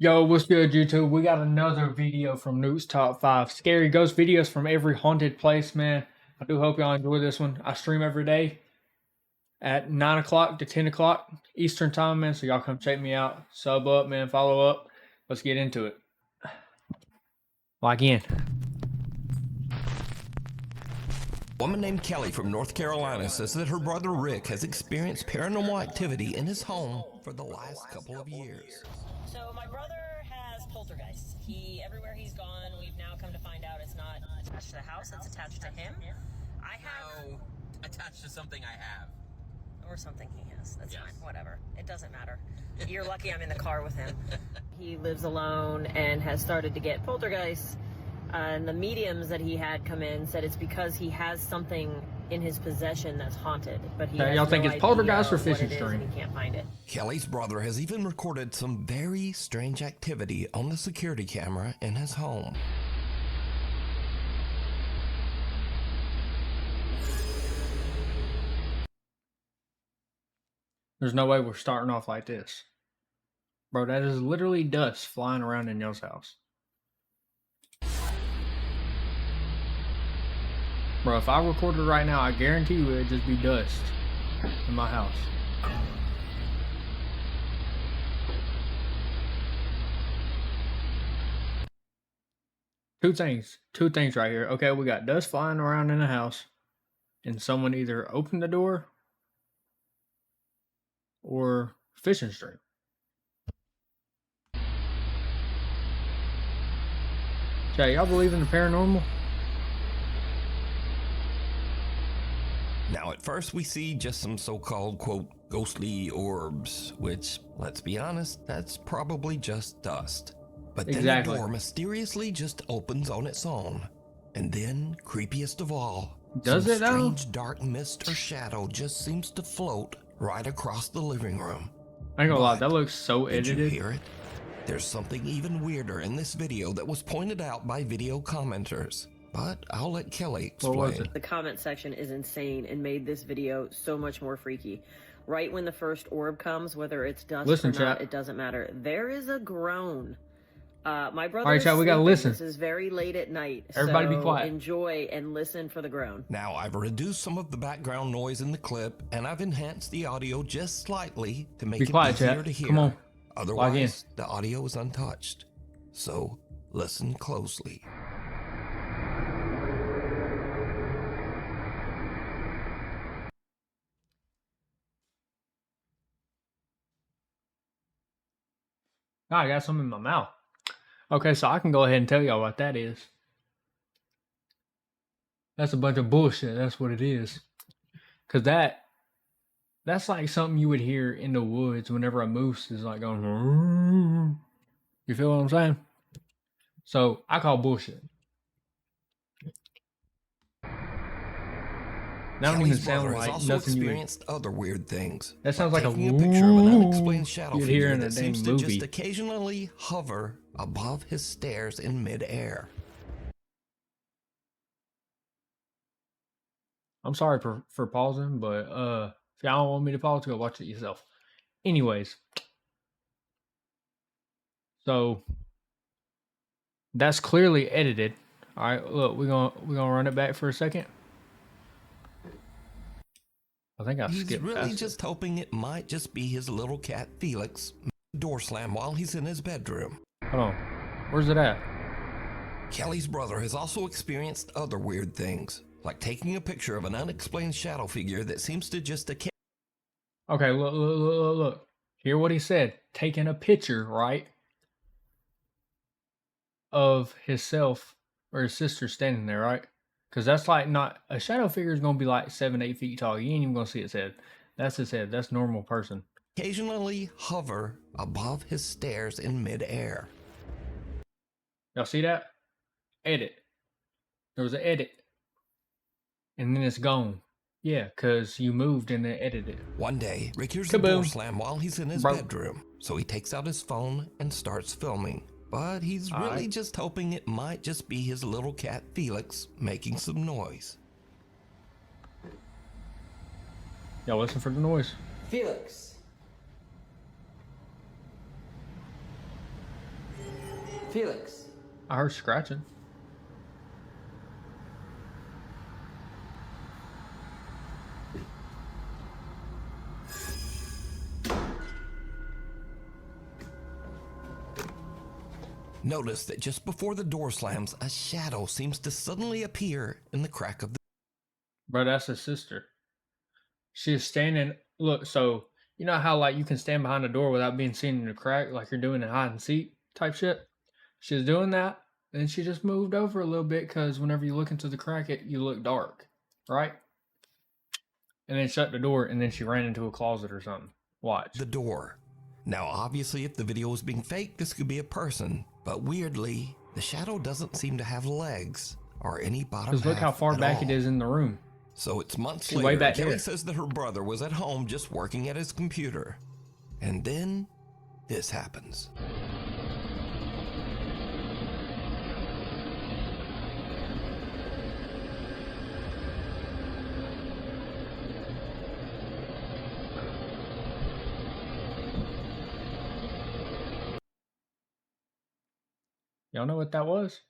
Yo, what's good, YouTube? We got another video from Nukes Top 5 Scary Ghost videos from every haunted place, man. I do hope y'all enjoy this one. I stream every day at 9 o'clock to 10 o'clock Eastern time, man, so y'all come check me out. Sub up, man, follow up. Let's get into it. Log in. A woman named Kelly from North Carolina says that her brother Rick has experienced paranormal activity in his home for the last couple of years. So my brother has poltergeists. Everywhere he's gone, we've now come to find out it's not attached to the house, it's attached to him. I have... No, attached to something I have. Or something he has. That's Yes. fine, whatever. It doesn't matter. You're lucky I'm in the car with him. He lives alone and has started to get poltergeists. And the mediums that he had come in said it's because he has something in his possession that's haunted, but he has y'all no think it's idea poltergeist or what fishing it is, string? and he can't find it. Kelly's brother has even recorded some very strange activity on the security camera in his home. There's no way we're starting off like this. Bro, that is literally dust flying around in y'all's house. Bro, if I recorded right now, I guarantee you it'd just be dust in my house. Two things right here. Okay, we got dust flying around in the house, and someone either opened the door or fishing string. Okay, y'all believe in the paranormal? Now, at first we see just some so-called, quote, ghostly orbs, which, let's be honest, that's probably just dust. But then Exactly. the door mysteriously just opens on its own. And then, creepiest of all, Does some it though? strange dark mist or shadow just seems to float right across the living room. I ain't gonna lie, that But looks so Did you edited. hear it? There's something even weirder in this video that was pointed out by video commenters. But I'll let Kelly What was explain. it? The comment section is insane and made this video so much more freaky. Right when the first orb comes, whether it's dust Listen, or not, chat. it doesn't matter. There is a groan. My brother All right, is chat, we gotta sleeping. listen. This is very late at night. Everybody be so quiet. enjoy and listen for the groan. Now, I've reduced some of the background noise in the clip, and I've enhanced the audio just slightly to make Be it quiet, easier chat. to hear. Come on. Otherwise, the audio is untouched. So, listen closely. Oh, I got some in my mouth. Okay, so I can go ahead and tell y'all what that is. That's a bunch of bullshit. That's what it is. Cause that's like something you would hear in the woods whenever a moose is like going. "Rrrr." You feel what I'm saying? So I call bullshit. That don't even Kelly's brother sound has like also nothing you would. experienced other weird things. That sounds like a taking a picture of an "Woo" unexplained shadow you'd hear figure in a that seems dang to just movie. occasionally hover above his stairs in midair. I'm sorry for pausing, but if y'all don't want me to pause, go watch it yourself. Anyways, so that's clearly edited. All right, look, we're gonna run it back for a second. I think I He's skipped really past just hoping it might just be his little cat Felix door slam while he's in his bedroom. it. Hold on, where's it at? Kelly's brother has also experienced other weird things, like taking a picture of an unexplained shadow figure that seems to just Okay, look. Hear what he said. Taking a picture, right, of himself or his sister standing there, right? Because that's like not a shadow figure is gonna be like 7, 8 feet tall. You ain't even gonna see its head. That's his head. That's normal person. occasionally hover above his stairs in midair. Y'all see that? Edit. There was an edit, and then it's gone. Yeah, because you moved and then edited. One day, Rick hears the door Kaboom. slam while he's in his Bro. bedroom, so he takes out his phone and starts filming. But he's really Alright. just hoping it might just be his little cat Felix making some noise. Y'all listen for the noise. Felix. Felix. I heard scratching. Notice that just before the door slams, a shadow seems to suddenly appear in the crack of the... Bro, that's his sister. She is standing. Look, so you know how like you can stand behind a door without being seen in the crack, like you're doing in hide and seek type shit. She was doing that, and she just moved over a little bit because whenever you look into the crack, you look dark, right? And then shut the door, and then she ran into a closet or something. Watch. the door. Now, obviously, if the video was being faked, this could be a person, but weirdly, the shadow doesn't seem to have legs or any bottom half. Because look how far at back all. it is in the room. So it's months She's later, way back Kelly here. says that her brother was at home just working at his computer. And then this happens. Y'all know what that was?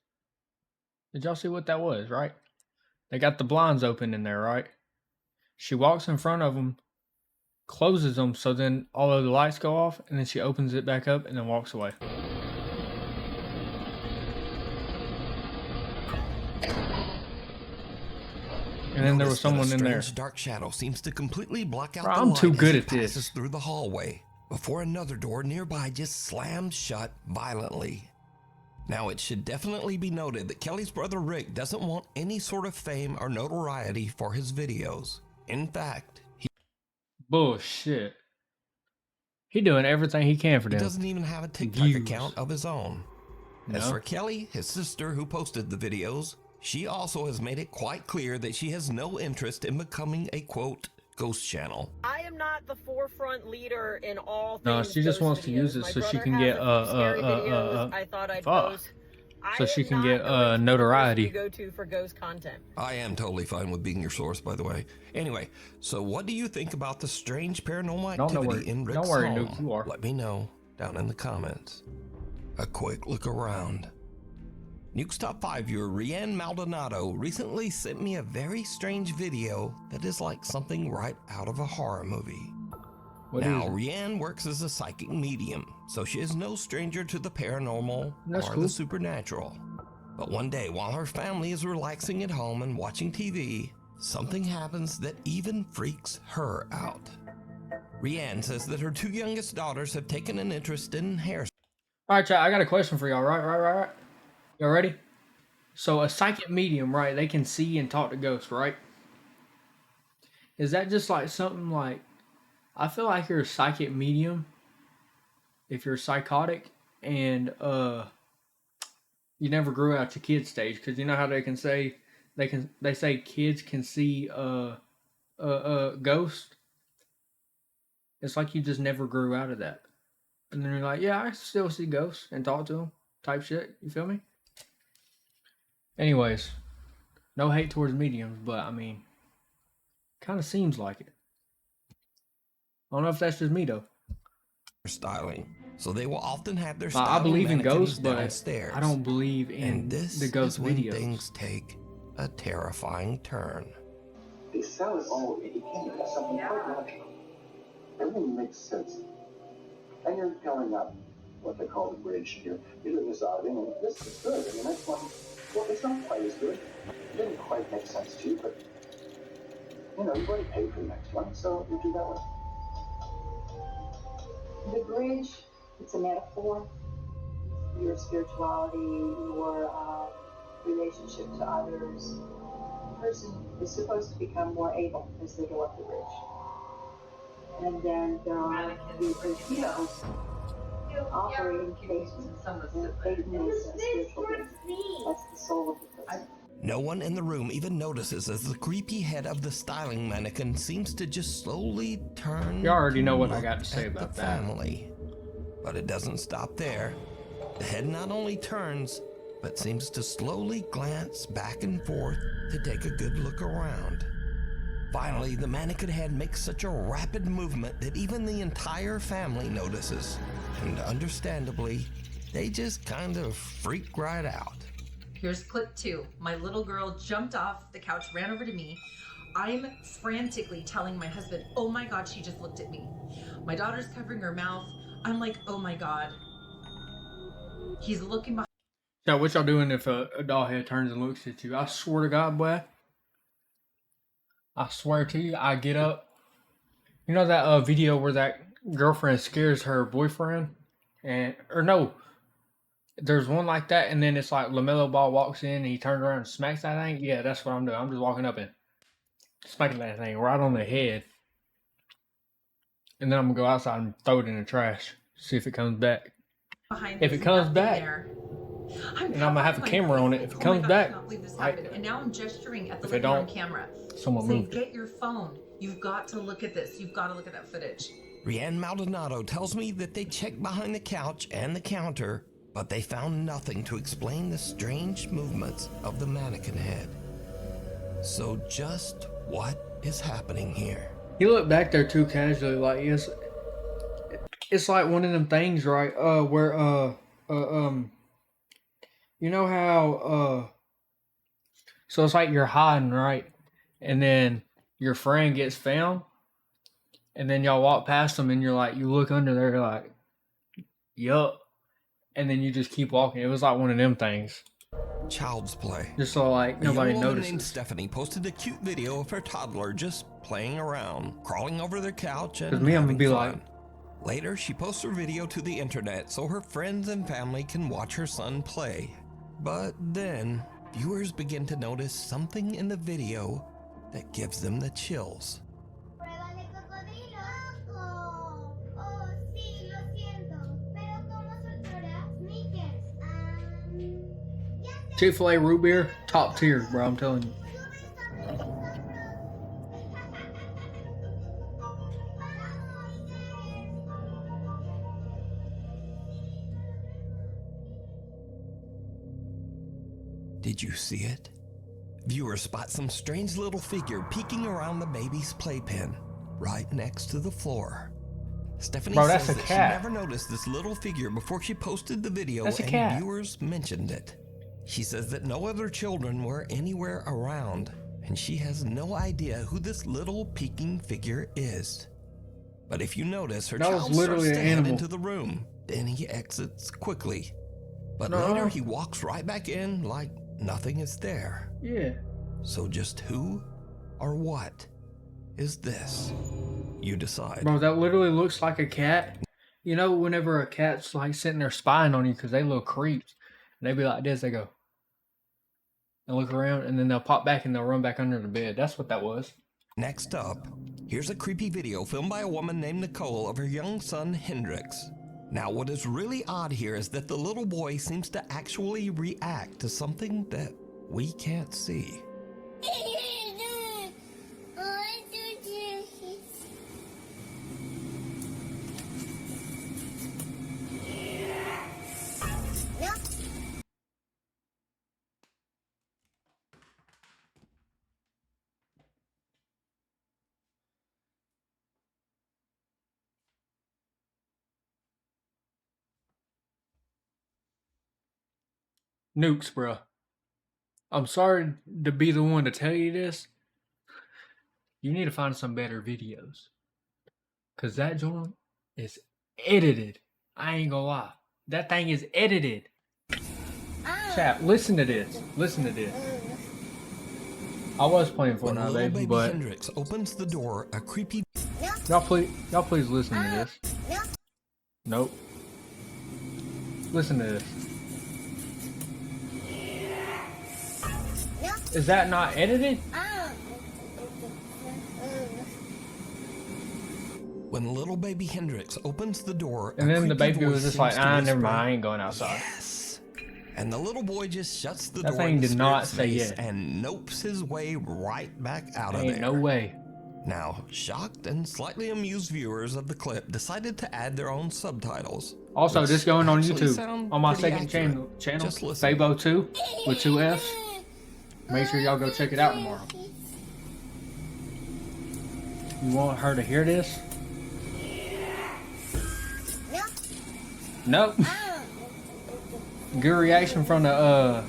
Did y'all see what that was, right? They got the blinds open in there, right? She walks in front of them, closes them, so then all of the lights go off, and then she opens it back up and then walks away. And then there was Notice that a someone in there. strange dark shadow seems to completely block out Bro, the I'm light too as good it at this. passes through the hallway before another door nearby just slams shut violently. Now, it should definitely be noted that Kelly's brother Rick doesn't want any sort of fame or notoriety for his videos. In fact, Bullshit. He doing everything he can for he them. doesn't even have a TikTok Views. account of his own. As No. for Kelly, his sister who posted the videos, she also has made it quite clear that she has no interest in becoming a quote ghost channel. I am not the forefront leader in all things. No, she just ghost wants to videos. use it My so she brother can has get, a few scary videos. I thought I'd fuck. post. I So she am can not get, going to be the person notoriety. you go to for ghost content. I am totally fine with being your source, by the way. Anyway, so what do you think about the strange paranormal Don't activity worry. in Rick's Don't worry, home? Nuke, you are. Let me know down in the comments. A quick look around. Nukes Top 5 viewer Rianne Maldonado recently sent me a very strange video that is like something right out of a horror movie. What Now, is it? Rianne works as a psychic medium, so she is no stranger to the paranormal That's or cool. the supernatural. But one day, while her family is relaxing at home and watching TV, something happens that even freaks her out. Rianne says that her two youngest daughters have taken an interest in hair. All right, chat. I got a question for y'all. Right. Y'all ready? So a psychic medium, right? They can see and talk to ghosts, right? Is that just like something like? I feel like you're a psychic medium if you're psychotic and you never grew out your kid stage, because you know how they say kids can see ghost. It's like you just never grew out of that. And then you're like, yeah, I still see ghosts and talk to them type shit. You feel me? Anyways, no hate towards mediums, but I mean, kind of seems like it. I don't know if that's just me though. Styling, so they will often have their I styling believe in mannequins ghosts, but downstairs. I don't believe in And this the ghost is when videos. things take a terrifying turn. They sell it all independent as something quite logical. Everything makes sense. And you're going up what they call the bridge. You're deciding, and this is good. And the next one, well, it's not quite as good. It didn't quite make sense to you, but you know, you've already paid for the next one, so you do that one. The bridge, it's a metaphor. Your spirituality, your relationship to others. The person is supposed to become more able as they go up the bridge. And then there are the bridge heroes operating faith as a spiritual being. That's the soul of the person. No one in the room even notices as the creepy head of the styling mannequin seems to just slowly turn. You already know what I look got to say at about the that. family. But it doesn't stop there. The head not only turns, but seems to slowly glance back and forth to take a good look around. Finally, the mannequin head makes such a rapid movement that even the entire family notices. And understandably, they just kind of freak right out. Here's clip 2. My little girl jumped off the couch, ran over to me. I'm frantically telling my husband, oh my God, she just looked at me. My daughter's covering her mouth. I'm like, oh my God. He's looking behind. So what y'all doing if a doll head turns and looks at you? I swear to God, boy. I swear to you, I get up. You know that video where that girlfriend scares her boyfriend? Or no. There's one like that, and then it's like LaMelo Ball walks in and he turns around and smacks that thing. Yeah, that's what I'm doing. I'm just walking up and smacking that thing right on the head. And then I'm going to go outside and throw it in the trash. See if it comes back. If it comes back, and I'm going to have a camera on it. If it comes back, and now I'm gesturing at the if it living room don't, camera. someone Saying, moved it. get your phone. You've got to look at this. You've got to look at that footage. Rianne Maldonado tells me that they checked behind the couch and the counter, but they found nothing to explain the strange movements of the mannequin head. So just what is happening here? He looked back there too casually, like it's like one of them things, right? Where you know how so it's like you're hiding, right? And then your friend gets found, and then y'all walk past them, and you're like, you look under there, you're like, yup, and then you just keep walking. It was like one of them things. Child's play. Just so like nobody A young woman named notices. Stephanie posted a cute video of her toddler just playing around, crawling over their couch and 'Cause me, I'm having gonna be fun. like- Later, she posts her video to the internet so her friends and family can watch her son play. But then, viewers begin to notice something in the video that gives them the chills. Prueba de cocodrilo. Oh, sí, lo siento. Pero ¿cómo soltará sneakers? Ya sé. Chick-fil-A root beer, top tier, bro. I'm telling you. Did you see it? Viewers spot some strange little figure peeking around the baby's playpen, right next to the floor. Stephanie Bro, that's says a that cat. she never noticed this little figure before she posted the video That's a and cat. viewers mentioned it. She says that no other children were anywhere around, and she has no idea who this little peeking figure is. But if you notice, her That was child literally starts to an head animal. into the room, then he exits quickly. But No. later he walks right back in like nothing is there. Yeah. So just who or what is this? You decide. Bro, that literally looks like a cat. You know, whenever a cat's like sitting there spying on you because they little creeps, and they be like this, they go and look around, and then they'll pop back and they'll run back under the bed. That's what that was. Next up, here's a creepy video filmed by a woman named Nicole of her young son Hendrix. Now, what is really odd here is that the little boy seems to actually react to something that we can't see. Nukes, bro. I'm sorry to be the one to tell you this. You need to find some better videos. Because that joint is edited. I ain't gonna lie. That thing is edited. Chat, listen to this. Listen to this. I was playing When Fortnite, little baby, baby but Hendrix opens the door, a creepy y'all please listen to this. Nope. Listen to this. Is that not edited? When little baby Hendrix opens the door, And a then the creepy baby was voice just seems like, to never whisper, mind, I ain't going outside. Yes. And the little boy just shuts the That door thing in the did not spirit's say face yes. and nopes his way right back out of Ain't there. no way. Now, shocked and slightly amused viewers of the clip decided to add their own subtitles. Also, which this going on actually YouTube sound on my pretty second accurate. channel, Just listen. Ffabo 2 with 2 F's. Make sure y'all go check it out tomorrow. You want her to hear this? Nope. Good reaction from the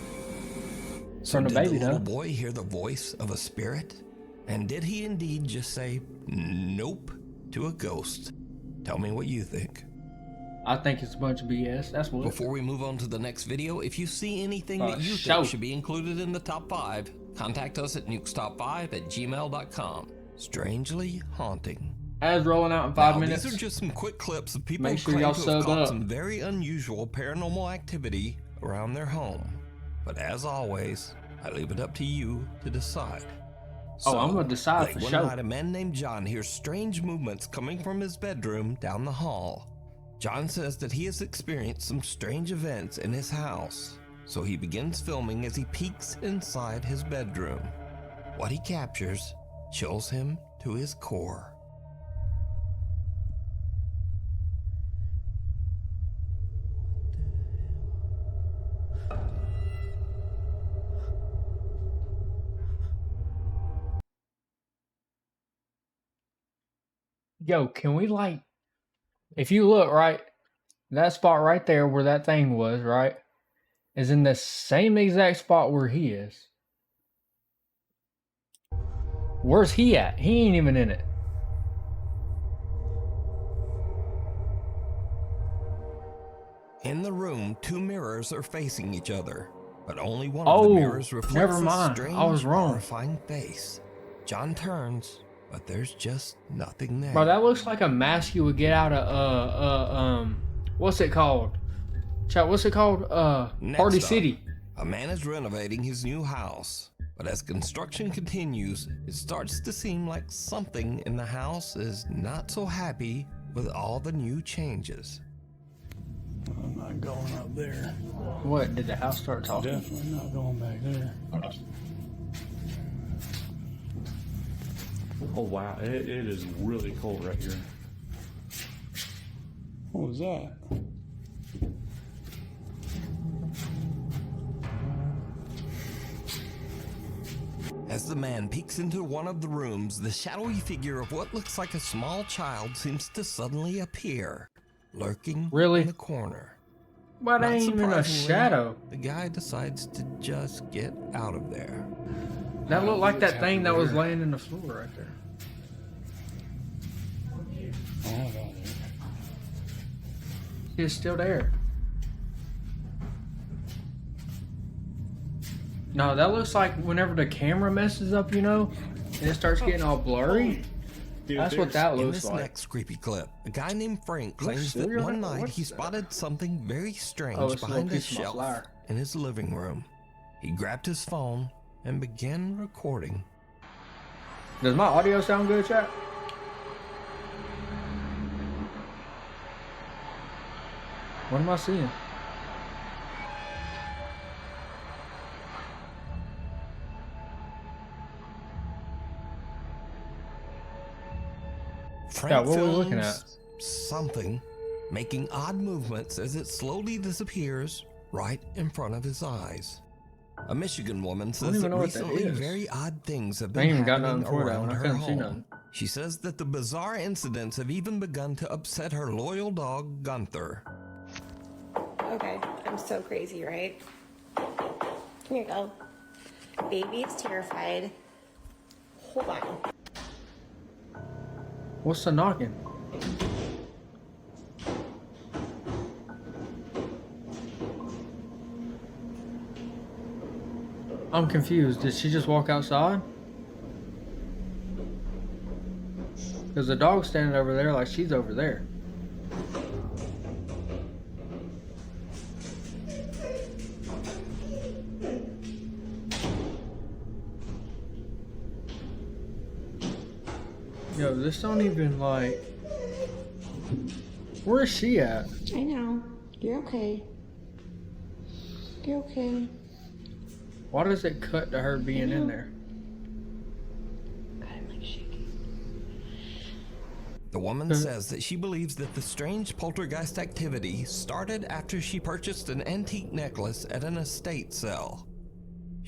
So did baby the little though. boy hear the voice of a spirit? And did he indeed just say nope to a ghost? Tell me what you think. I think it's a bunch of BS. That's what. Before we move on to the next video, if you see anything that you show. think should be included in the top 5, contact us at nukestop5@gmail.com. Strangely haunting. Ads rolling out in 5 Now, minutes. These are just some quick clips of people Make who sure claim y'all to have sub caught up. some very unusual paranormal activity around their home. But as always, I leave it up to you to decide. Oh, I'm gonna decide late for one sure. night, a man named John hears strange movements coming from his bedroom down the hall. John says that he has experienced some strange events in his house, so he begins filming as he peeks inside his bedroom. What he captures chills him to his core. Yo, can we like, if you look right, that spot right there where that thing was, right, is in the same exact spot where he is. Where's he at? He ain't even in it. In the room, 2 mirrors are facing each other, but only one of Oh, the mirrors reflects never a mind. strange, I was wrong. horrifying face. John turns, but there's just nothing there. Bro, that looks like a mask you would get out of what's it called? Chat, what's it called? Next Party up, City. A man is renovating his new house, but as construction continues, it starts to seem like something in the house is not so happy with all the new changes. I'm not going up there. What, did the house start talking? Definitely not going back there. Oh wow, it is really cold right here. What was that? As the man peeks into one of the rooms, the shadowy figure of what looks like a small child seems to suddenly appear, lurking Really? in the corner. But Not ain't even a surprisingly, shadow. The guy decides to just get out of there. That looked like that thing that was laying in the floor right there. Oh, I got it. It's still there. No, that looks like whenever the camera messes up, you know, and it starts getting all blurry. Dude, That's what that In looks this like. next creepy clip, a guy named Frank claims that cereal one there? night What's he that? spotted something very strange Oh, it's a little behind a piece of my shelf flour. in his living room. He grabbed his phone and began recording. Does my audio sound good, chat? What am I seeing? Frank what are we looking films something making odd movements as it slowly disappears right in front of his eyes. A Michigan woman don't says even that know what that recently is. very odd things have I been ain't even got happening nothing for that around one. I her couldn't see home. nothing. She says that the bizarre incidents have even begun to upset her loyal dog, Gunther. Okay, I'm so crazy, right? Come here, go. Baby is terrified. Hold on. What's the knocking? I'm confused. Did she just walk outside? Because the dog's standing over there like she's over there. Yo, this don't even like... Where is she at? I know. You're okay. You're okay. Why does it cut to her being in there? God, I'm like shaking. The woman says that she believes that the strange poltergeist activity started after she purchased an antique necklace at an estate sale.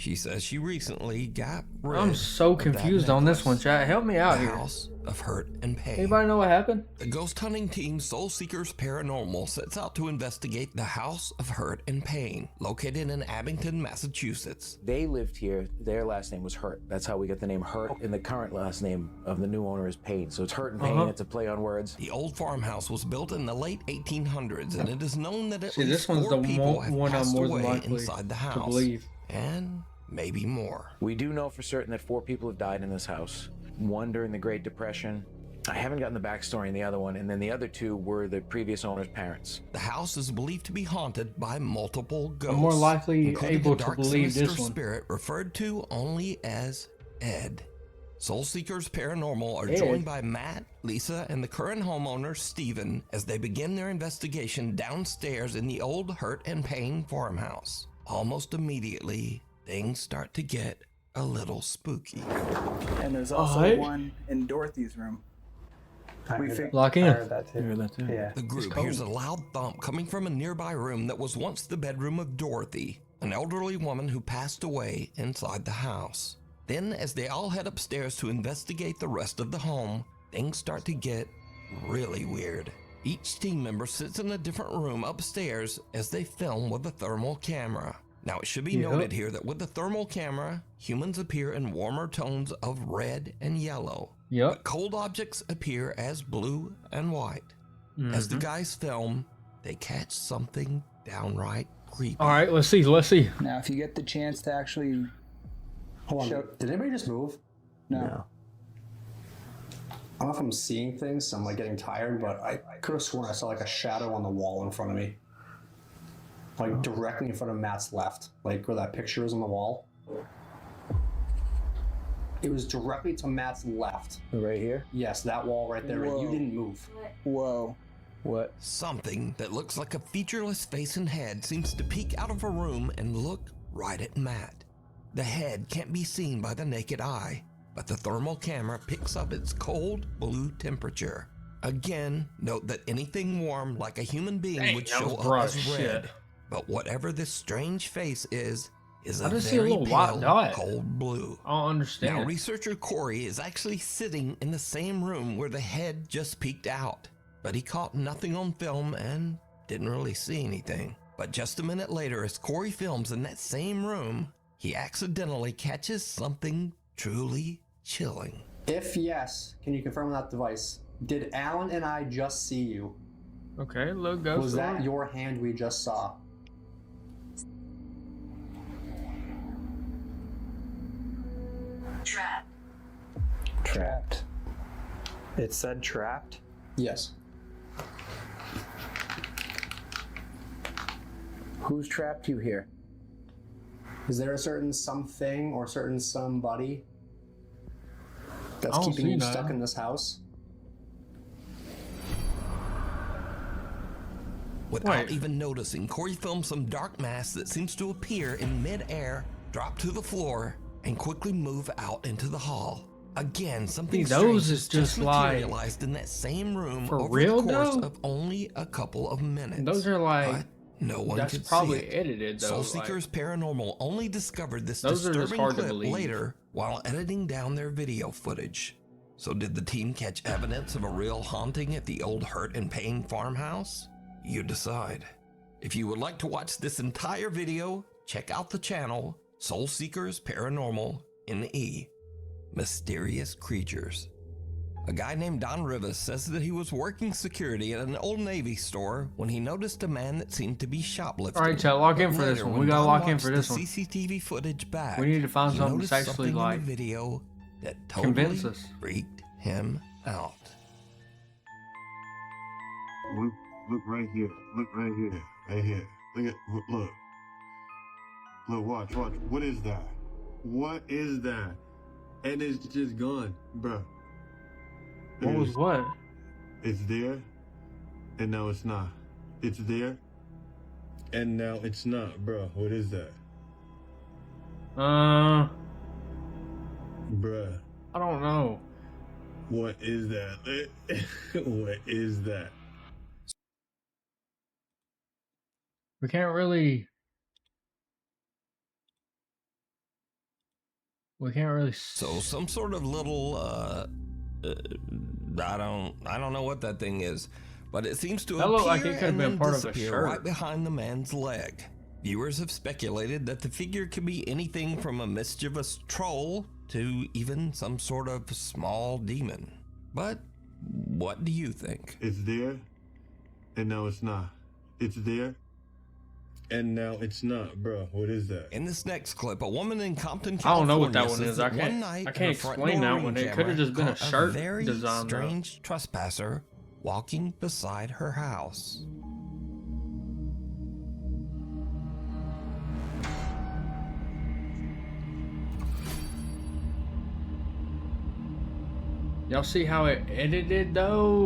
She says she recently got rid I'm so of that confused on this one, necklace. chat. Help me out The here. House of Hurt and Pain. Anybody know what happened? The ghost hunting team Soul Seekers Paranormal sets out to investigate the House of Hurt and Pain, located in Abington, Massachusetts. They lived here. Their last name was Hurt. That's how we got the name Hurt. And the current last name of the new owner is Pain. So it's Hurt and Pain. It's a play on words. The old farmhouse was built in the late 1800s, and it is known that at See, least this one's 4 the people have one I'm passed more than away likely inside the to house. believe. And maybe more. We do know for certain that 4 people have died in this house. 1 during the Great Depression. I haven't gotten the backstory in the other one, and then the other 2 were the previous owner's parents. The house is believed to be haunted by multiple ghosts. I'm more likely including able a to dark, believe sinister this one. spirit referred to only as Ed. Soul Seekers Paranormal are Ed. joined by Matt, Lisa, and the current homeowner, Steven, as they begin their investigation downstairs in the old Hurt and Pain farmhouse. Almost immediately, things start to get a little spooky. And there's also one in Dorothy's room. Lock in. I heard that too. Yeah. The group hears a loud thump coming from a nearby room that was once the bedroom of Dorothy, an elderly woman who passed away inside the house. Then, as they all head upstairs to investigate the rest of the home, things start to get really weird. Each team member sits in a different room upstairs as they film with a thermal camera. Now, it should be noted here that with the thermal camera, humans appear in warmer tones of red and yellow. But cold objects appear as blue and white. As the guys film, they catch something downright creepy. All right, let's see. Now, if you get the chance to actually... Hold on, did anybody just move? No. I don't know if I'm seeing things, so I'm like getting tired, but I could have sworn I saw like a shadow on the wall in front of me. Like directly in front of Matt's left, like where that picture is on the wall. It was directly to Matt's left. Right here? Yes, that wall right there. Whoa. You didn't move. Whoa. What? Something that looks like a featureless face and head seems to peek out of a room and look right at Matt. The head can't be seen by the naked eye, but the thermal camera picks up its cold blue temperature. Again, note that anything warm like a human being would show up as red. But whatever this strange face is a very pale, cold blue. I don't understand. Now, researcher Corey is actually sitting in the same room where the head just peeked out, but he caught nothing on film and didn't really see anything. But just a minute later, as Corey films in that same room, he accidentally catches something truly chilling. If yes, can you confirm that device? Did Alan and I just see you? Okay, look, go. Was that your hand we just saw? Trapped. Trapped. It said trapped? Yes. Who's trapped you here? Is there a certain something or certain somebody that's I don't keeping see you that. stuck in this house? Without even noticing, Corey films some dark mass that seems to appear in mid-air, drop to the floor, and quickly move out into the hall. Again, something See, strange those has is just like- materialized in that same room For over real, the course though? of only a couple of minutes. Those are like... But no one that's could probably see it. edited, though. Soul Seekers Paranormal only discovered this Those are just disturbing hard to clip believe. later while editing down their video footage. So did the team catch evidence of a real haunting at the old Hurt and Pain farmhouse? You decide. If you would like to watch this entire video, check out the channel Soul Seekers Paranormal NE. Mysterious Creatures. A guy named Don Rivas says that he was working security at an Old Navy store when he noticed a man that seemed to be shoplifting. All right, chat, lock in for this Later, one. when We gotta Don lock in watched for this the one. CCTV footage back. We need to find he something noticed that's actually, something like, in the video that totally convince us. freaked him out. Look right here. Look right here. Right here. Look. Look, watch. What is that? What is that? And it's just gone, bruh. What was what? It's there, and now it's not. It's there, and now it's not, bruh. What is that? Bruh. I don't know. What is that? What is that? We can't really... We can't really. So some sort of little, I don't know what that thing is, but it seems to That looked like appear it could have and been then part of a disappear shirt. right behind the man's leg. Viewers have speculated that the figure could be anything from a mischievous troll to even some sort of small demon. But what do you think? It's there, and now it's not. It's there, and now it's not, bro. What is that? In this next clip, a woman in Compton, I don't know what that California one is. says I that can't. one night, I her can't front explain door that ring one. It camera could have just been a caught shirt very design. Though. strange trespasser walking beside her house. Y'all see how it edited though?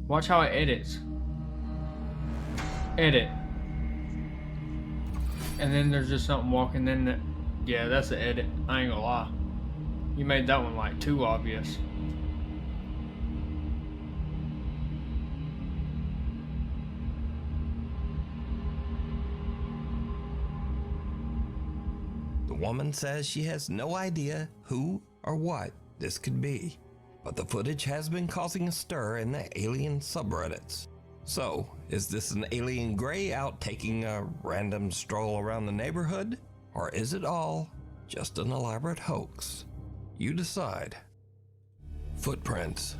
Watch how it edits. Edit. And then there's just something walking in that. Yeah, that's the edit. I ain't gonna lie. You made that one like too obvious. The woman says she has no idea who or what this could be, but the footage has been causing a stir in the alien subreddits. So, is this an alien gray out taking a random stroll around the neighborhood? Or is it all just an elaborate hoax? You decide. Footprints.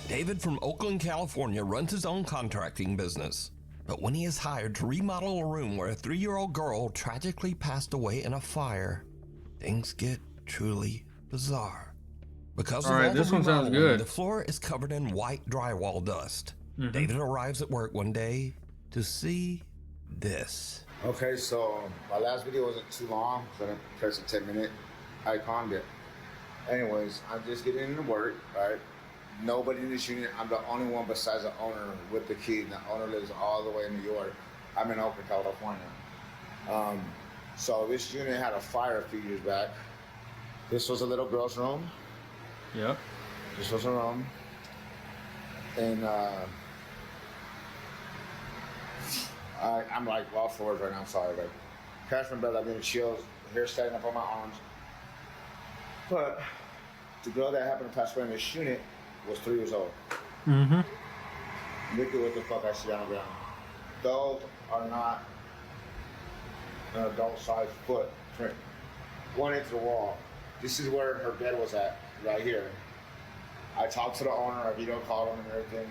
David from Oakland, California runs his own contracting business. But when he is hired to remodel a room where a 3-year-old girl tragically passed away in a fire, things get truly bizarre. Because of all this the one sounds remodeling, good. the floor is covered in white drywall dust. David arrives at work one day to see this. Okay, so my last video wasn't too long, so I didn't press a 10-minute icon there. Anyways, I'm just getting into work, right? Nobody in this unit, I'm the only one besides the owner with the key. The owner lives all the way in New York. I'm in Oakland, California. So this unit had a fire a few years back. This was a little girl's room. Yep. This was her room. And I'm like off for words right now, I'm sorry, but crashed my bed, I've been chills, hair standing up on my arms. But the girl that happened to pass away in this unit was 3 years old. Look at what the fuck I see on the ground. Those are not an adult-sized footprint. One into the wall. This is where her bed was at, right here. I talked to the owner, I video called him and everything.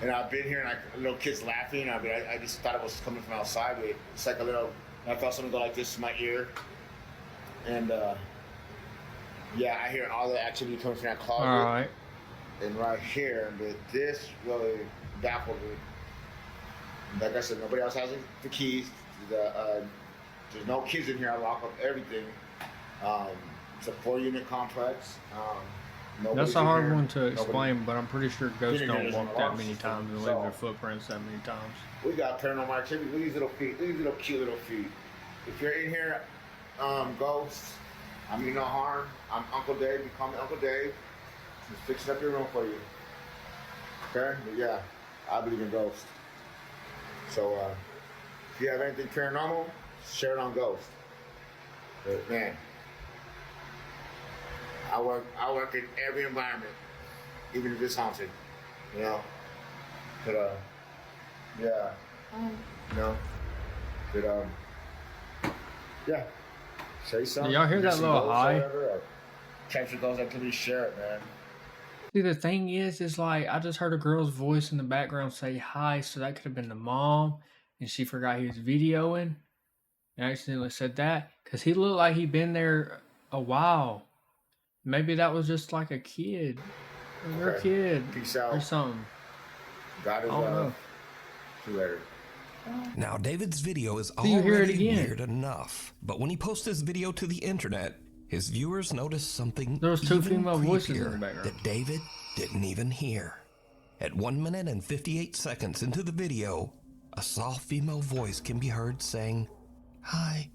And I've been here and little kids laughing. I just thought it was coming from outside. It's like a little, I felt something go like this to my ear. And yeah, I hear all the activity coming from that closet. All right. And right here, but this really baffled me. Like I said, nobody else has the keys. There's no kids in here. I lock up everything. It's a 4-unit complex. That's a hard one to explain, but I'm pretty sure ghosts don't walk that many times and leave their footprints that many times. We got paranormal activity. Look at these little feet. Look at these little cute little feet. If you're in here, ghosts, I mean no harm. I'm Uncle Dave. You call me Uncle Dave. Just fixing up your room for you. Okay? But yeah, I believe in ghosts. So if you have anything paranormal, share it on Ghost. But man, I work in every environment, even if it's haunted. You know? But yeah. You know? But yeah. Say something. Did y'all hear that little hi? Capture those activities, share it, man. See, the thing is like, I just heard a girl's voice in the background say hi, so that could have been the mom, and she forgot he was videoing, and accidentally said that, because he looked like he'd been there a while. Maybe that was just like a kid. Or a kid. Peace out. Or something. God is I don't know. love. See you later. Now, David's video is You hear it already again. weird enough, but when he posts this video to the internet, his viewers notice something There was two even female voices in the creepier background. that David didn't even hear. At 1 minute and 58 seconds into the video, a soft female voice can be heard saying, "Hi."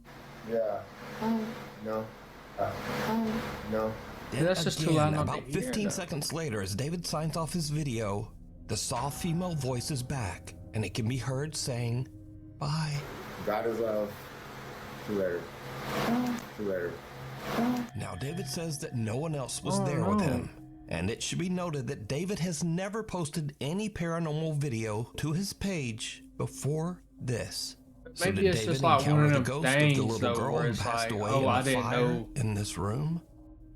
Yeah. No. No. Then That's just too again, loud not about to hear, 15 though. seconds later, as David signs off his video, the soft female voice is back, and it can be heard saying, "Bye." God is love. Now, David says that no one else was there with him. And it should be noted that David has never posted any paranormal video to his page before this. So Maybe did it's David just like one encounter of the them ghost of the things, little though, girl where who it's passed like, away oh, in I the didn't fire know in this room?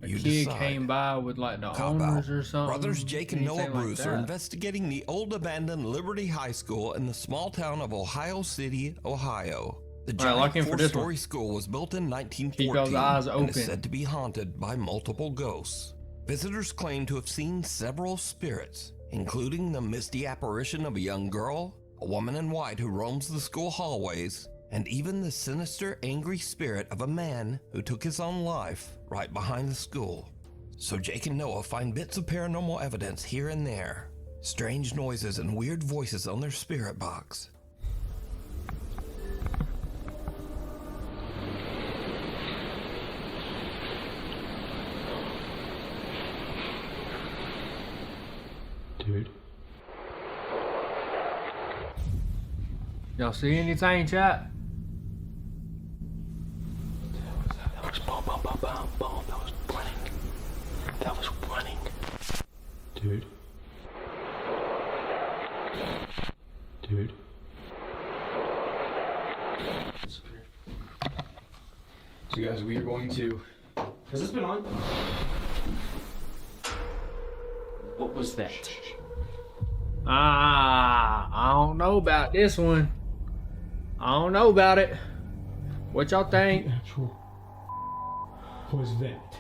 a You kid decide. came by with like the Cop owners out. or something. Brothers Jake and Noah anything like Bruce are that. investigating the old abandoned Liberty High School in the small town of Ohio City, Ohio. The All right, lock giant in for this one. four-story school was built in Keep 1914 those eyes and is open. said to be haunted by multiple ghosts. Visitors claim to have seen several spirits, including the misty apparition of a young girl, a woman in white who roams the school hallways, and even the sinister, angry spirit of a man who took his own life right behind the school. So Jake and Noah find bits of paranormal evidence here and there, strange noises and weird voices on their spirit box. Dude. Y'all see anything, chat? That was boom, boom, boom, boom, boom. That was running. That was running. Dude. Dude. So guys, we are going to... Has this been on? What was that? I don't know about this one. I don't know about it. What y'all think? Was that?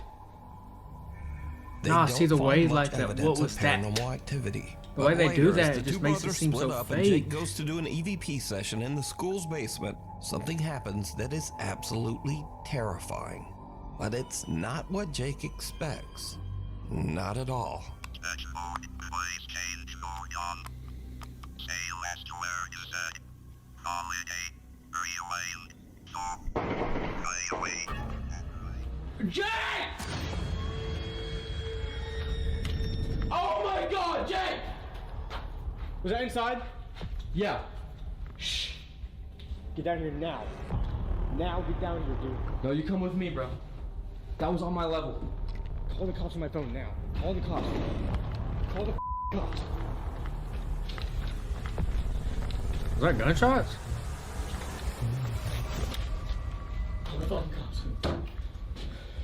They Nah, don't see the find way much like that. evidence What of was that? paranormal activity. The way But they do later, as that, the it just two makes it brothers seem split so up and Jake fake. goes to do an EVP session in the school's basement, something happens that is absolutely terrifying. But it's not what Jake expects. Not at all. Jake! Oh my God, Jake! Was that inside? Yeah. Shh. Get down here now. Now get down here, dude. No, you come with me, bro. That was on my level. Call the cops on my phone now. Call the cops. Call the cops. Was that gunshots? Call the fucking cops.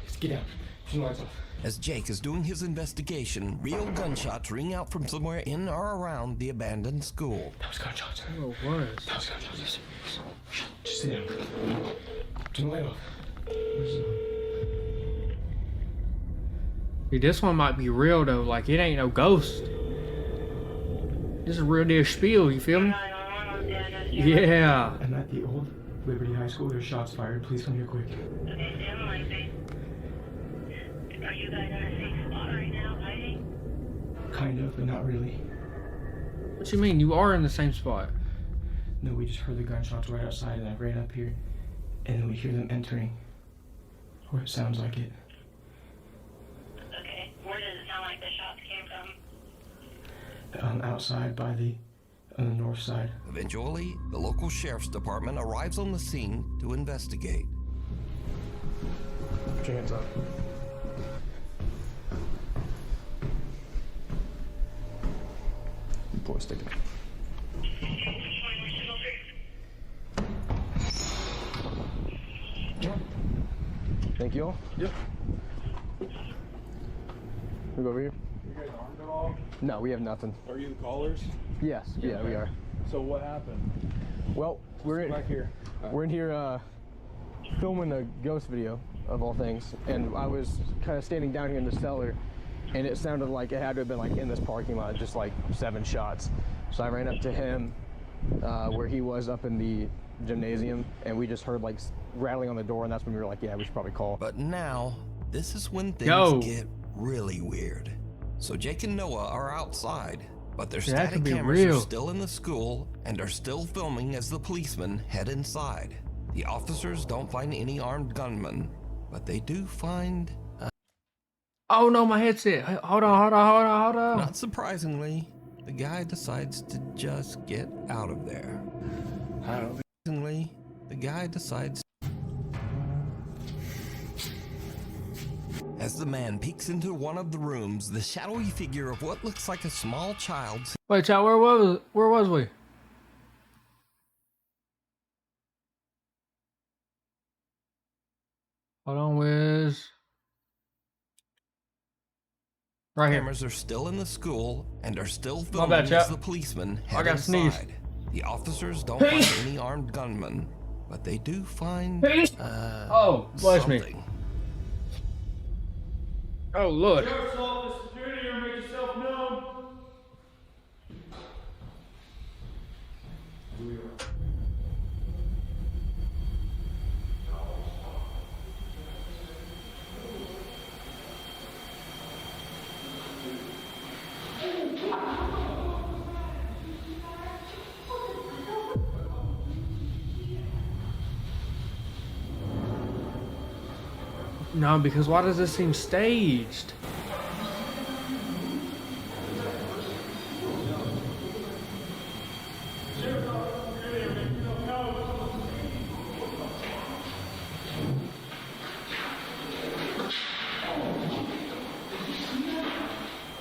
Just get down. Turn the lights off. As Jake is doing his investigation, real gunshots ring out from somewhere in or around the abandoned school. That was gunshots. Oh, it was. That was gunshots. Just sit down. Turn the light off. Dude, this one might be real though. Like it ain't no ghost. This is a real deal spiel. You feel me? Yeah. I'm at the old Liberty High School. There's shots fired. Please come here quick. Are you guys in a safe spot right now, hiding? Kind of, but not really. What you mean? You are in the same spot. No, we just heard the gunshots right outside, and I ran up here, and then we hear them entering. Or it sounds like it. Okay, where does it sound like the shots came from? Outside by on the north side. Eventually, the local sheriff's department arrives on the scene to investigate. Put your hands up. Pull a stick in. Thank you all. Yep. We go over here. You guys armed at all? No, we have nothing. Are you the callers? Yes, yeah, we are. So what happened? Well, we're in back here. We're in here filming a ghost video of all things, and I was kind of standing down here in the cellar, and it sounded like it had to have been like in this parking lot, just like 7 shots. So I ran up to him where he was up in the gymnasium, and we just heard like rattling on the door, and that's when we were like, yeah, we should probably call. But now, this is when things get really weird. So Jake and Noah are outside, but their static cameras are still in the school and are still filming as the policemen head inside. The officers don't find any armed gunmen, but they do find Oh no, my headset. Hold on. Not surprisingly, the guy decides to just get out of there. The guy decides. As the man peeks into one of the rooms, the shadowy figure of what looks like a small child. Wait, child, where was we? Hold on, Wiz. Right here. Cameras are still in the school and are still My filming bad, as chap. the policemen I head got sneezed. inside. The officers don't find any armed gunmen, but they do find oh, bless me. something. Oh, Lord. Sheriff's office, security, or make yourself known. No, because why does this seem staged?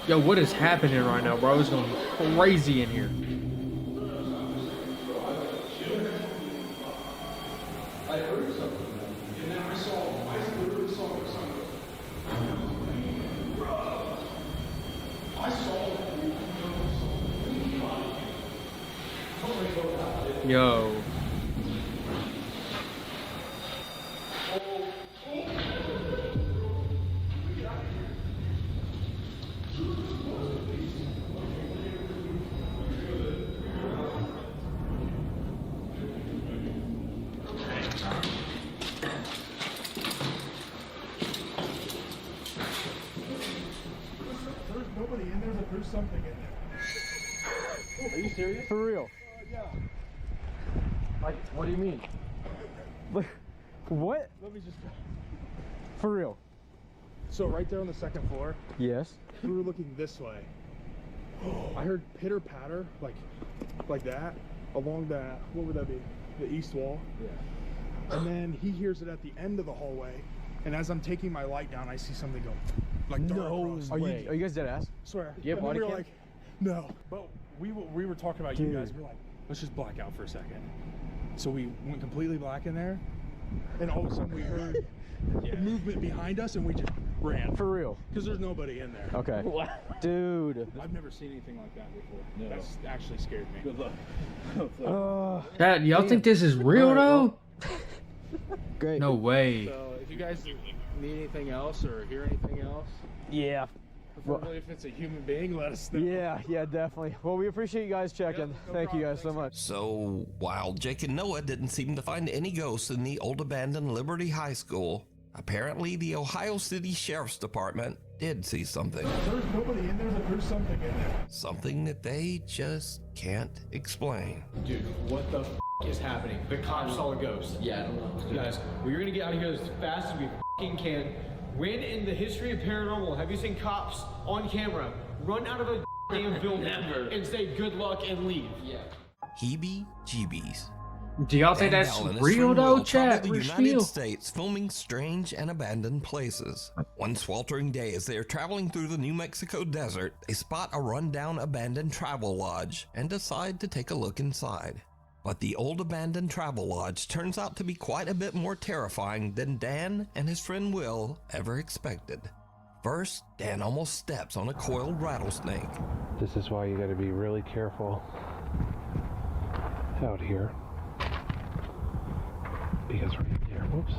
Yo, what is happening right now, bro? It's going crazy in here. I heard something, and then I literally saw something. I saw it. Yo. There's nobody in there, but there's something in there. Are you serious? For real? Yeah. Like, what do you mean? What? Let me just. For real? So right there on the second floor, Yes. we were looking this way. I heard pitter patter, like that, along that. What would that be? The east wall. Yeah. And then he hears it at the end of the hallway, and as I'm taking my light down, I see something go, like dart across. Are you guys dead ass? Swear. You have And then body we were cam? like, no. But we were talking about you Dude. guys. We're like, let's just black out for a second. So we went completely black in there, and all of a sudden we heard movement behind us, and we just ran. For real? Because there's nobody in there. Okay. Dude. I've never seen anything like that before. No. That's actually scared me. Good luck. Dad, y'all think this is real, Alright, though? Great. No way. So if you guys need anything else or hear anything else, Yeah. preferably if it's a human being, let us know. Yeah, definitely. Well, we appreciate you guys checking. Yep, no Thank you problem. guys so much. So, while Jake and Noah didn't seem to find any ghosts in the old abandoned Liberty High School, apparently the Ohio City Sheriff's Department did see something. There's nobody in there, but there's something in there. Something that they just can't explain. Dude, what the is happening? The cops saw a ghost. Yeah, I don't know. Guys, we're gonna get out of here as fast as we can. When in the history of paranormal have you seen cops on camera run out of a damn building and say good luck and leave? Yeah. Heebie-jeebies. Do y'all think Dan that's Bell and his real, friend though, Will chat? travel the Where's United real? States filming strange and abandoned places. One sweltering day, as they are traveling through the New Mexico desert, they spot a rundown abandoned travel lodge and decide to take a look inside. But the old abandoned travel lodge turns out to be quite a bit more terrifying than Dan and his friend Will ever expected. First, Dan almost steps on a coiled rattlesnake. This is why you gotta be really careful out here. Because right there, whoops.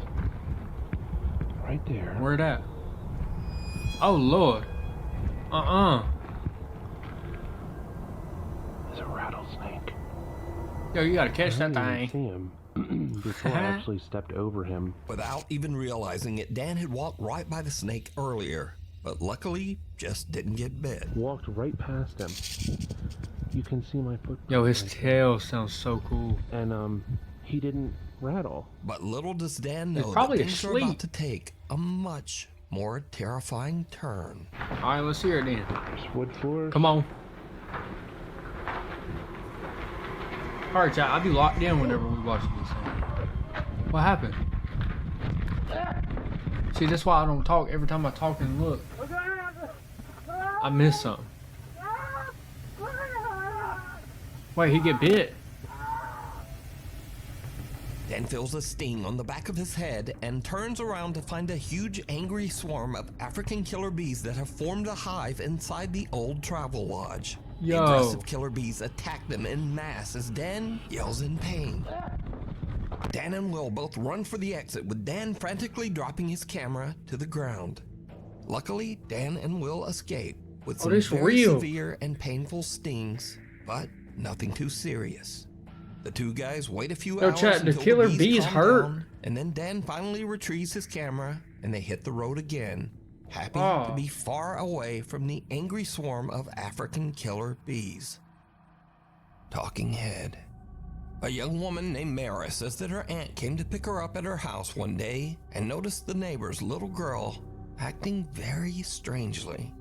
Right there. Where that? Oh, Lord. There's a rattlesnake. Yo, you gotta catch that I didn't thing. even see him before I actually stepped over him. Without even realizing it, Dan had walked right by the snake earlier, but luckily just didn't get bit. Walked right past him. You can see my footprint. Yo, his right tail sounds so cool. there. And he didn't rattle. But little does Dan He's know that probably things are asleep. about to take a much more terrifying turn. Alright, let's hear it then. There's wood floors. Come on. Alright, chat, I'll be locked in whenever we watch this thing. What happened? See, that's why I don't talk. Every time I talk and look, I miss something. Wait, he get bit? Dan feels a sting on the back of his head and turns around to find a huge angry swarm of African killer bees that have formed a hive inside the old travel lodge. Yo. The aggressive killer bees attack them en masse as Dan yells in pain. Dan and Will both run for the exit, with Dan frantically dropping his camera to the ground. Luckily, Dan and Will escape with some very severe and painful stings, but nothing too serious. The two guys wait a few hours chat, the until killer the bees calm hurt. down, and then Dan finally retrieves his camera and they hit the road again, happy to be far away from the angry swarm of African killer bees. Talking head. A young woman named Mara says that her aunt came to pick her up at her house one day and noticed the neighbor's little girl acting very strangely.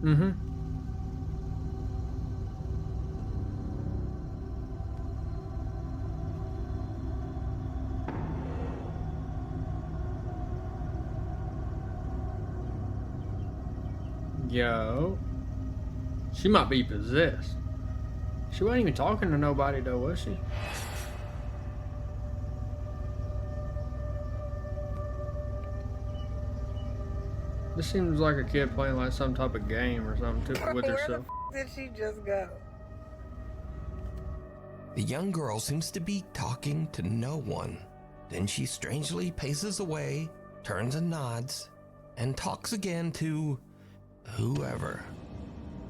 Mm-hmm. Yo. She might be possessed. She wasn't even talking to nobody though, was she? This seems like a kid playing like some type of game or something with herself. Where did she just go? The young girl seems to be talking to no one. Then she strangely paces away, turns and nods, and talks again to whoever.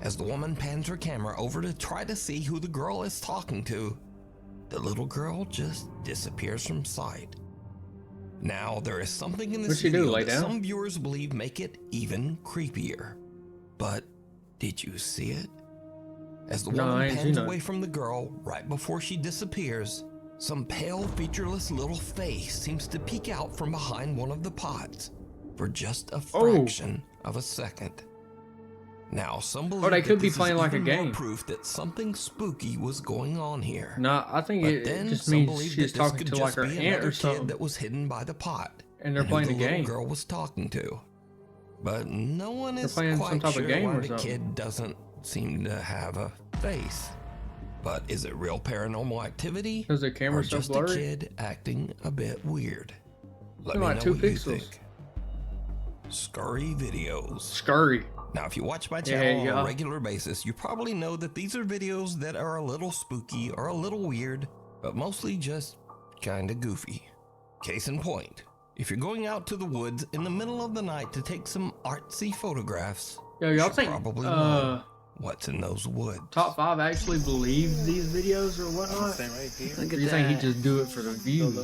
As the woman pans her camera over to try to see who the girl is talking to, the little girl just disappears from sight. Now, there is something in this video that some viewers believe make it even creepier. But did you see it? As the woman pans away from the girl right before she disappears, some pale, featureless little face seems to peek out from behind one of the pots for just a fraction of a second. Now, some believe they could that be this playing is like a even more game. proof that something spooky was going on here. No, I think But it then just some means believe she's that this talking could to like just her be aunt another or something. kid that was hidden by the pot, And they're who playing the a game. little girl was talking to. But no one is playing some quite type of sure game why or the something. kid doesn't seem to have a face. But is it real paranormal activity? Is the camera or so just blurry? a kid acting a bit weird? Let They're me like know 2 what you pixels. think. Scurry videos. Scurry. Now, if you watch my Yeah, channel on yeah. a regular basis, you probably know that these are videos that are a little spooky or a little weird, but mostly just kinda goofy. Case in point, if you're going out to the woods in the middle of the night to take some artsy photographs, Yo, you y'all should think probably know what's in those woods. Top 5 actually believes these videos or whatnot? Look Or at you think he that. just do it for the views?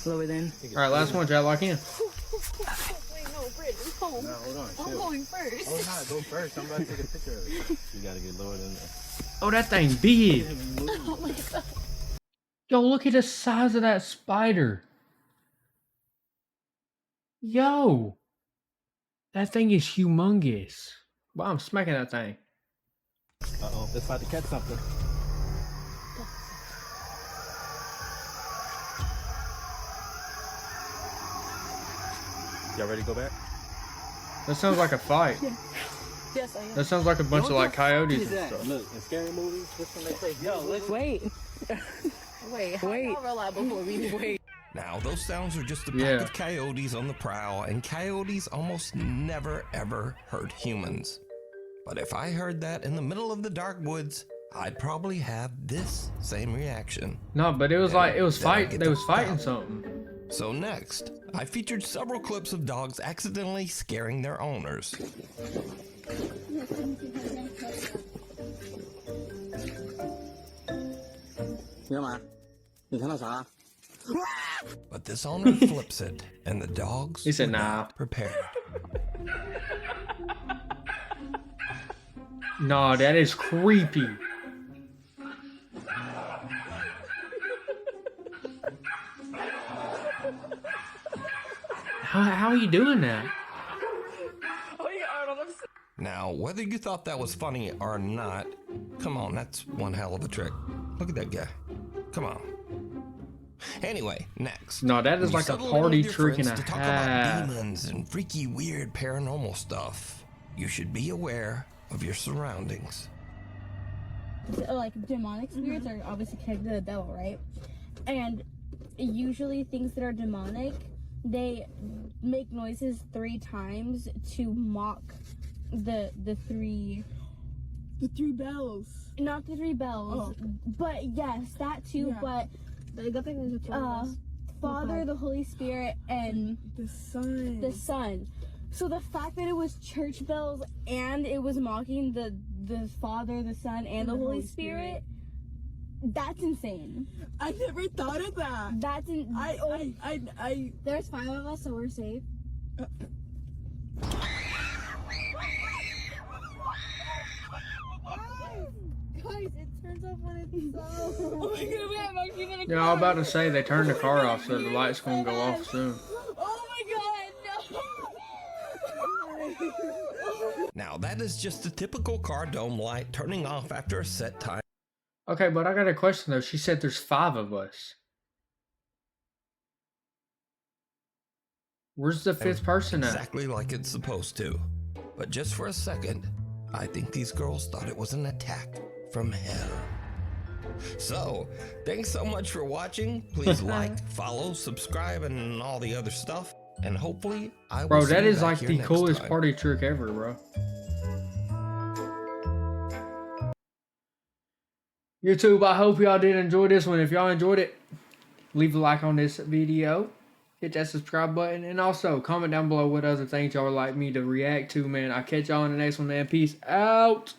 Slow it in. Alright, last one, chat, lock in. Wait, no, Britt, no. Hold on, I'm going first. Oh, no, go first. I'm about to take a picture of it. You gotta get lower than that. Oh, that thing big. Oh my god. Yo, look at the size of that spider. Yo. That thing is humongous. Wow, I'm smacking that thing. Uh-oh, it's about to catch something. Y'all ready to go back? That sounds like a fight. Yes, I am. That sounds like a bunch of like coyotes and stuff. Look, in scary movies, this one they say, yo, let's Wait. Wait, how y'all rely before we wait? Now, those sounds are just a pack Yeah. of coyotes on the prowl, and coyotes almost never ever hurt humans. But if I heard that in the middle of the dark woods, I'd probably have this same reaction. No, but it was like it was Then I fight. get They to was fighting stop. something. So next, I featured several clips of dogs accidentally scaring their owners. But this owner flips it, and the dogs He said, were "Nah." not prepared. No, that is creepy. How are you doing that? Now, whether you thought that was funny or not, come on, that's one hell of a trick. Look at that guy. Come on. Anyway, next. No, that is When you like a settle in party with your trick and friends a to talk half. about demons and freaky, weird paranormal stuff, you should be aware of your surroundings. So, like, demonic spirits are obviously connected to the devil, right? And usually things that are demonic, they make noises 3 times to mock the three bells. Not the 3 bells, but yes, that too. Yeah. But Father, the Holy Spirit, and the Son. So the fact that it was church bells and it was mocking the Father, the Son, and the Holy Spirit, that's insane. I never thought of that. That's there's 5 of us, so we're safe. Guys, it turns off when it's so. Oh my god, we have monkey in a car. Yeah, I was about to say they turned the car off, so the light's gonna go off soon. Oh my god, no! Now, that is just the typical car dome light turning off after a set time. Okay, but I got a question though. She said there's 5 of us. Where's the 5th person at? Exactly like it's supposed to. But just for a second, I think these girls thought it was an attack from hell. So, thanks so much for watching. Please like, follow, subscribe, and all the other stuff. And hopefully, I will Bro, see that you is back like here the next coolest time. party trick ever, bro. YouTube, I hope y'all did enjoy this one. If y'all enjoyed it, leave a like on this video. Hit that subscribe button. And also, comment down below what other things y'all would like me to react to, man. I'll catch y'all in the next one, man. Peace out.